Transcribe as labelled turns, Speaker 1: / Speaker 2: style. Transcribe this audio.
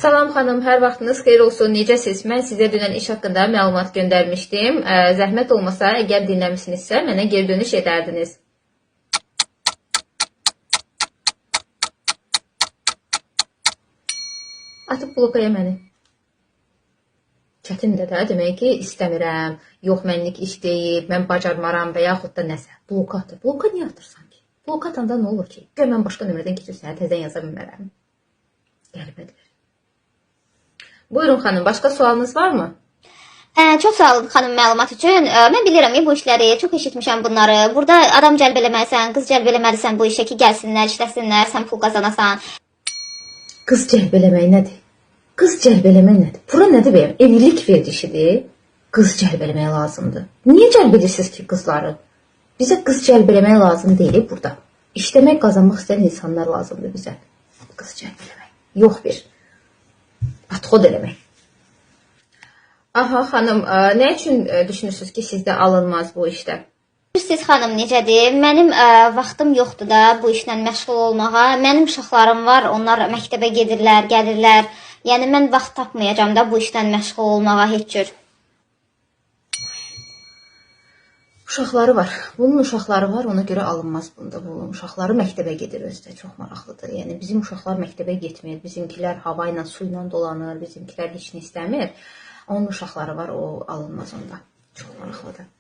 Speaker 1: Salam xanım, hər vaxtınız xeyir olsun. Necəsiz? Mən sizə dünən iş haqqında məlumat göndərmişdim. Zəhmət olmasa, əgər dinləmişsinizsə, mənə geri dönüş edərdiniz. Atıb blokaya məni. Çətindir də, demək ki, istəmirəm, yox mənlik iş deyib, mən bacarmaram və yaxud da nəsə. Bloka atır. Bloka niyə atırsan ki? Bloka atanda nə olur ki? Gör mən başqa nömrədən keçirsən, təzən yaza bilmərəm. Qəribədir. Buyurun xanım, başqa sualınız varmı?
Speaker 2: Çox sağ olun xanım məlumat üçün. Mən bilirəm bu işləri, çox eşitmişəm bunları. Burada adam cəlb eləməlisən, qız cəlb eləməlisən bu işə ki, gəlsinlər, işləsinlər, sən pul qazanasan.
Speaker 1: Qız cəlb eləmək nədir? Qız cəlb eləmək nədir? Bura nədir bəyəm? Evlilik verilişidir. Qız cəlb eləmək lazımdır. Niyə cəlb edirsiniz ki qızları? Bizə qız cəlb eləmək lazım deyil burada. İşləmək, qazanmaq istəyən insanlar lazımdır bizə. Qız cəlb eləmək. Yox bir. Atxod eləmək. Aha xanım, nə üçün düşünürsünüz ki, sizdə alınmaz bu işdə?
Speaker 2: Siz xanım necədir? Mənim vaxtım yoxdur da bu işlə məşğul olmağa. Mənim uşaqlarım var, onlar məktəbə gedirlər, gəlirlər. Yəni mən vaxt tapmayacağam da bu işlə məşğul olmağa heç cür.
Speaker 1: Uşaqları var. Bunun uşaqları var, ona görə alınmaz bunda. Bunun uşaqları məktəbə gedir özü də, çox maraqlıdır. Yəni bizim uşaqlar məktəbə getmir, bizimkilər hava ilə, su ilə dolanır, bizimkilər heç nə istəmir. Onun uşaqları var, o alınmaz onda. Çox maraqlıdır.